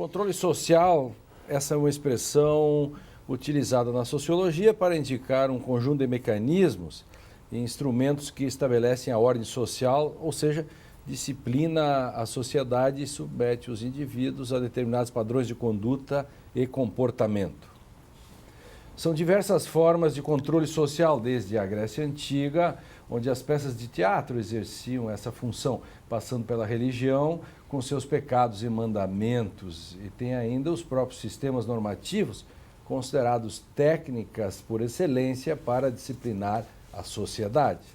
Controle social, essa é uma expressão utilizada na sociologia para indicar um conjunto de mecanismos e instrumentos que estabelecem a ordem social, ou seja, disciplina a sociedade e submete os indivíduos a determinados padrões de conduta e comportamento. São diversas formas de controle social, desde a Grécia Antiga, onde as peças de teatro exerciam essa função, passando pela religião, com seus pecados e mandamentos, e tem ainda os próprios sistemas normativos, considerados técnicas por excelência para disciplinar a sociedade.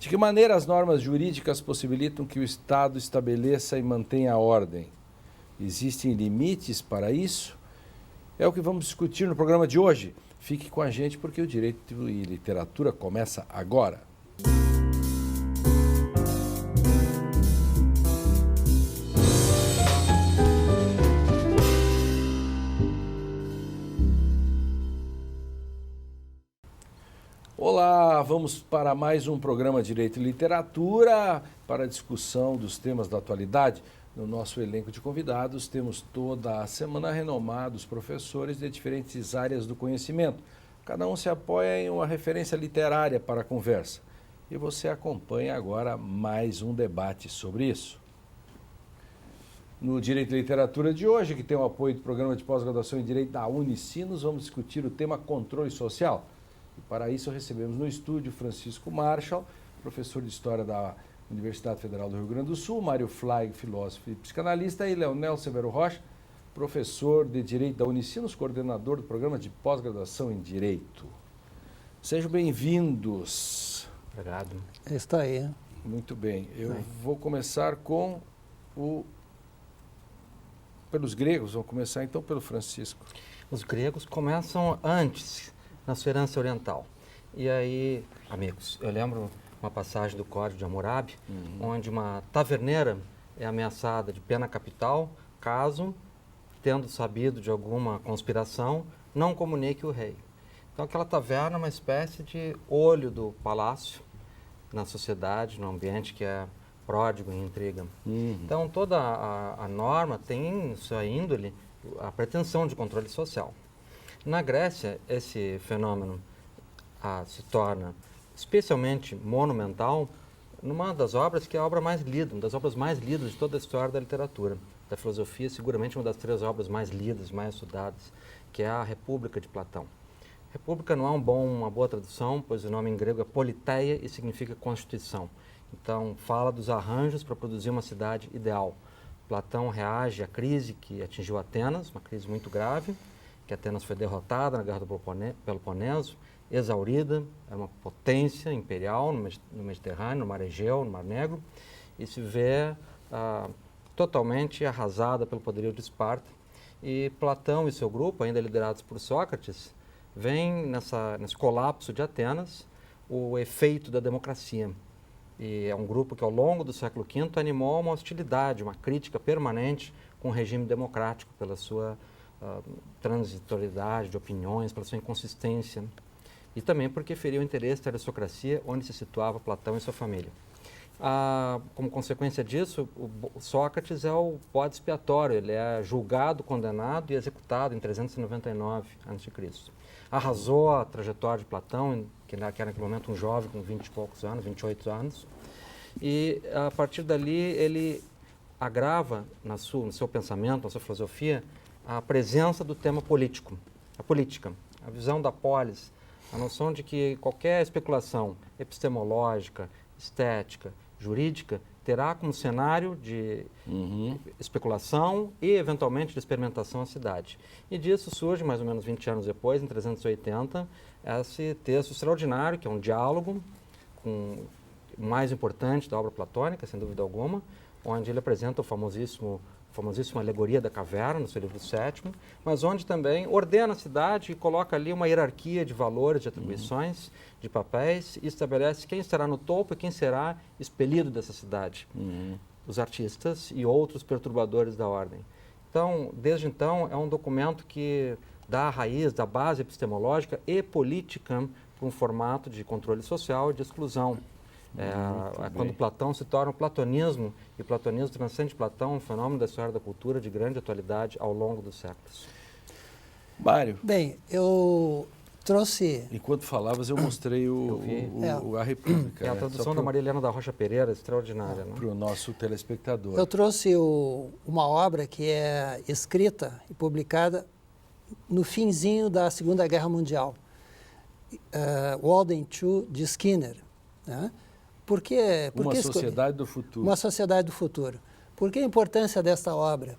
De que maneira as normas jurídicas possibilitam que o Estado estabeleça e mantenha a ordem? Existem limites para isso? É o que vamos discutir no programa de hoje. Fique com a gente porque o Direito e Literatura começa agora. Olá, vamos para mais um programa Direito e Literatura para a discussão dos temas da atualidade. No nosso elenco de convidados, temos toda a semana renomados professores de diferentes áreas do conhecimento. Cada um se apoia em uma referência literária para a conversa. E você acompanha agora mais um debate sobre isso. No Direito e Literatura de hoje, que tem o apoio do Programa de Pós-Graduação em Direito da Unicinos, vamos discutir o tema controle social. E para isso recebemos no estúdio Francisco Marshall, professor de História da Universidade Federal do Rio Grande do Sul, Mário Flaig, filósofo e psicanalista, e Leonel Severo Rocha, professor de Direito da Unicinos, coordenador do Programa de Pós-Graduação em Direito. Sejam bem-vindos. Obrigado. Está aí. Muito bem. Eu vou começar pelos gregos, vamos começar então pelo Francisco. Os gregos começam antes, na sua herança oriental. E aí, amigos, eu lembro uma passagem do Código de Hammurabi, onde uma taverneira é ameaçada de pena capital caso, tendo sabido de alguma conspiração, não comunique o rei. Então, aquela taverna é uma espécie de olho do palácio na sociedade, no ambiente que é pródigo em intriga. Então, toda a norma tem, sua índole, a pretensão de controle social. Na Grécia, esse fenômeno se torna especialmente monumental numa das obras que é a obra mais lida, uma das obras mais lidas de toda a história da literatura, da filosofia, seguramente uma das 3 obras mais lidas, mais estudadas, que é a República de Platão. República não é uma boa tradução, pois o nome em grego é politeia e significa constituição. Então, fala dos arranjos para produzir uma cidade ideal. Platão reage à crise que atingiu Atenas, uma crise muito grave, que Atenas foi derrotada na Guerra do Peloponeso, exaurida, era uma potência imperial no Mediterrâneo, no Mar Egeu, no Mar Negro, e se vê totalmente arrasada pelo poderio de Esparta. E Platão e seu grupo, ainda liderados por Sócrates, veem nesse colapso de Atenas o efeito da democracia. E é um grupo que, ao longo do século V, animou uma hostilidade, uma crítica permanente com o regime democrático pela sua transitoriedade de opiniões, pela sua inconsistência, e também porque feriu o interesse da aristocracia onde se situava Platão e sua família. Como consequência disso, o Sócrates é o bode expiatório, ele é julgado, condenado e executado em 399 a.C. Arrasou a trajetória de Platão, que era naquele momento um jovem com 20 e poucos anos, 28 anos, e a partir dali ele agrava no seu pensamento, na sua filosofia, a presença do tema político, a política, a visão da polis, a noção de que qualquer especulação epistemológica, estética, jurídica, terá como cenário de especulação e, eventualmente, de experimentação a cidade. E disso surge, mais ou menos 20 anos depois, em 380, esse texto extraordinário, que é um diálogo com o mais importante da obra platônica, sem dúvida alguma, onde ele apresenta a famosíssima Alegoria da Caverna, no seu livro 7º, mas onde também ordena a cidade e coloca ali uma hierarquia de valores, de atribuições, de papéis, e estabelece quem estará no topo e quem será expelido dessa cidade. Os artistas e outros perturbadores da ordem. Então, desde então, é um documento que dá a raiz, da base epistemológica e política para um formato de controle social e de exclusão. Quando Platão se torna o platonismo, e o platonismo transcende Platão, um fenômeno da história da cultura de grande atualidade ao longo dos séculos. Mário. Bem, eu trouxe... Enquanto falavas, eu mostrei a República. É a tradução da Maria Helena da Rocha Pereira, extraordinária. Para o nosso telespectador. Eu trouxe uma obra que é escrita e publicada no finzinho da Segunda Guerra Mundial, Walden 2, de Skinner. Né? Uma Sociedade do Futuro. Uma Sociedade do Futuro. Por que a importância desta obra?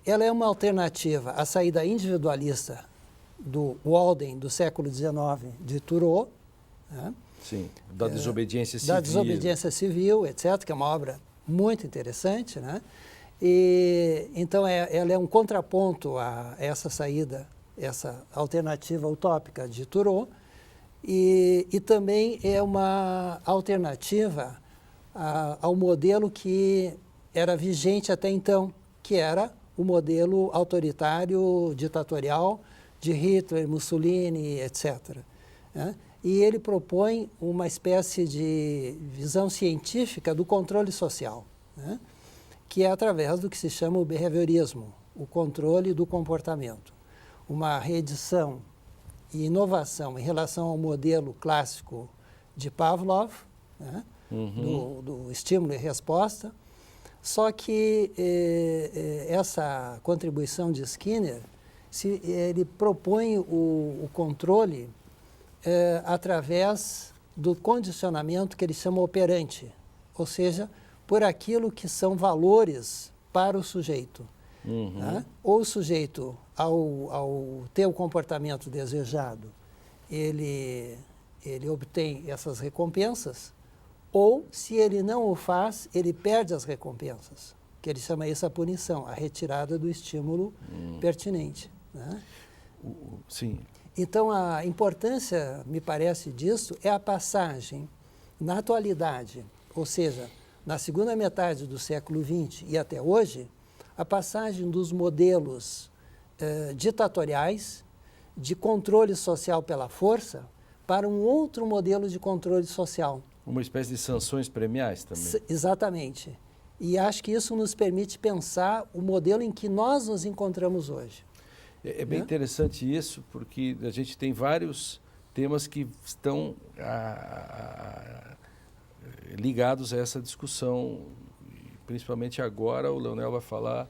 Ela é uma alternativa à saída individualista do Walden do século XIX, de Thoreau. Né? Sim, da desobediência civil. Da desobediência civil, etc., que é uma obra muito interessante. Né? E, então, ela é um contraponto a essa saída, essa alternativa utópica de Thoreau, e também é uma alternativa ao modelo que era vigente até então, que era o modelo autoritário, ditatorial, de Hitler, Mussolini, etc. Né? E ele propõe uma espécie de visão científica do controle social, né? Que é através do que se chama o behaviorismo, o controle do comportamento. Uma reedição e inovação em relação ao modelo clássico de Pavlov, né? do estímulo e resposta. Só que essa contribuição de Skinner, ele propõe o controle através do condicionamento que ele chama operante, ou seja, por aquilo que são valores para o sujeito. Né? Ou o sujeito, ao ter o comportamento desejado, ele obtém essas recompensas, ou, se ele não o faz, ele perde as recompensas, que ele chama isso a punição, a retirada do estímulo pertinente. Né? Sim. Então, a importância, me parece, disso é a passagem na atualidade, ou seja, na segunda metade do século XX e até hoje, a passagem dos modelos ditatoriais de controle social pela força para um outro modelo de controle social. Uma espécie de sanções premiais também. Exatamente. E acho que isso nos permite pensar o modelo em que nós nos encontramos hoje. É bem interessante isso, porque a gente tem vários temas que estão ligados a essa discussão. Principalmente agora, o Leonel vai falar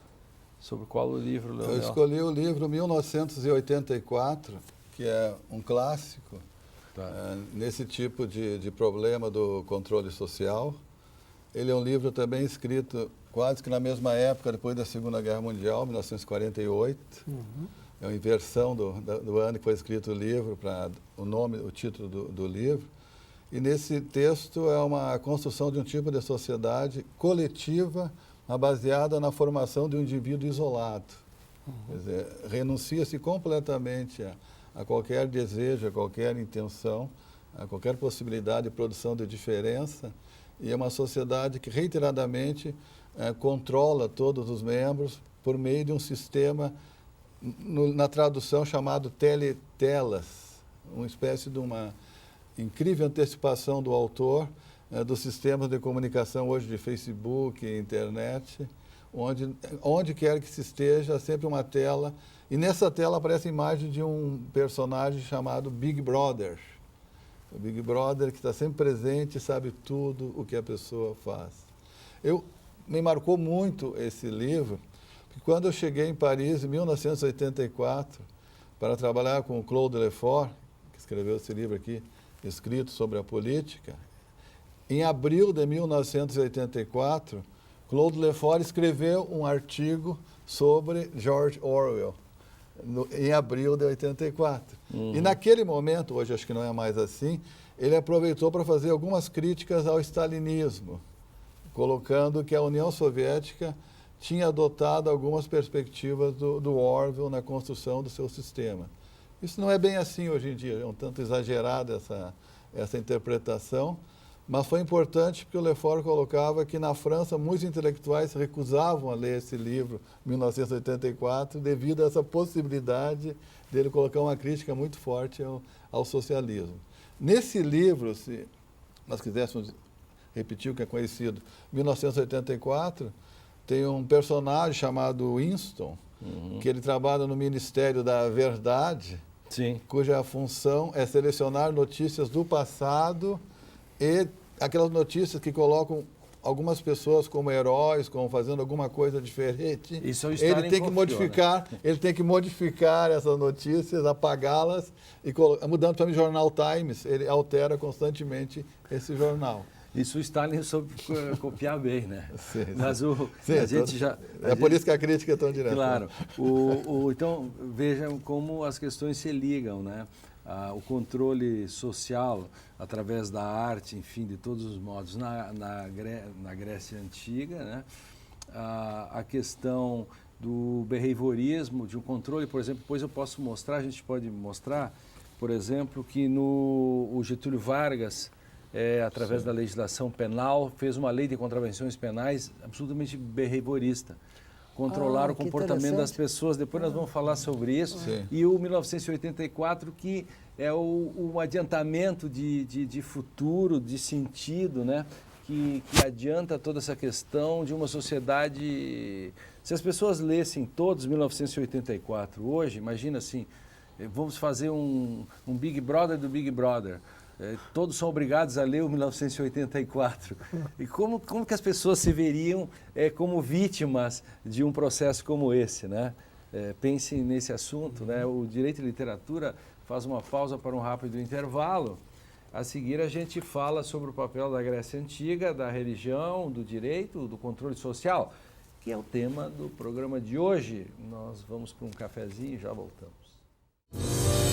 sobre qual o livro, Leonel? Eu escolhi o livro 1984, que é um clássico. Tá. Nesse tipo de problema do controle social. Ele é um livro também escrito quase que na mesma época, depois da Segunda Guerra Mundial, 1948. É uma inversão do ano que foi escrito o livro, para o título do livro. E nesse texto é uma construção de um tipo de sociedade coletiva, baseada na formação de um indivíduo isolado. Quer dizer, renuncia-se completamente a qualquer desejo, a qualquer intenção, a qualquer possibilidade de produção de diferença, e é uma sociedade que reiteradamente controla todos os membros por meio de um sistema, na tradução chamado teletelas, uma espécie de uma incrível antecipação do autor dos sistemas de comunicação hoje de Facebook, internet, onde quer que se esteja, sempre uma tela. E nessa tela aparece a imagem de um personagem chamado Big Brother. O Big Brother que está sempre presente e sabe tudo o que a pessoa faz. Me marcou muito esse livro, porque quando eu cheguei em Paris, em 1984, para trabalhar com o Claude Lefort, que escreveu esse livro aqui, escrito sobre a política, em abril de 1984, Claude Lefort escreveu um artigo sobre George Orwell, em abril de 84. E naquele momento, hoje acho que não é mais assim, ele aproveitou para fazer algumas críticas ao stalinismo, colocando que a União Soviética tinha adotado algumas perspectivas do Orwell na construção do seu sistema. Isso não é bem assim hoje em dia, é um tanto exagerada essa interpretação, mas foi importante porque o Lefort colocava que na França muitos intelectuais se recusavam a ler esse livro, 1984, devido a essa possibilidade dele colocar uma crítica muito forte ao socialismo. Nesse livro, nós quiséssemos repetir o que é conhecido, 1984, tem um personagem chamado Winston, que ele trabalha no Ministério da Verdade, Sim. cuja função é selecionar notícias do passado e aquelas notícias que colocam algumas pessoas como heróis, como fazendo alguma coisa diferente. Isso é o Stalin ele tem que modificar, né? Ele tem que modificar essas notícias, apagá-las e mudando para o Jornal Times, ele altera constantemente esse jornal. Isso o Stalin soube copiar bem, né? Sim, Mas a gente já... por isso que a crítica é tão direta. Claro. Então, vejam como as questões se ligam, né? O controle social através da arte, enfim, de todos os modos, na Grécia Antiga, né? A questão do behaviorismo, de um controle, por exemplo, depois eu posso mostrar, a gente pode mostrar, por exemplo, que o Getúlio Vargas, através da legislação penal, fez uma lei de contravenções penais absolutamente behaviorista. Controlar o comportamento das pessoas, depois nós vamos falar sobre isso. Sim. E o 1984, que é um adiantamento de futuro, de sentido, né? Que adianta toda essa questão de uma sociedade... Se as pessoas lessem todos 1984 hoje, imagina assim, vamos fazer um Big Brother do Big Brother. Todos são obrigados a ler o 1984. E como que as pessoas se veriam como vítimas de um processo como esse, né? Pensem nesse assunto, né? O Direito e Literatura faz uma pausa para um rápido intervalo. A seguir a gente fala sobre o papel da Grécia Antiga, da religião, do direito, do controle social, que é o tema do programa de hoje. Nós vamos para um cafezinho e já voltamos.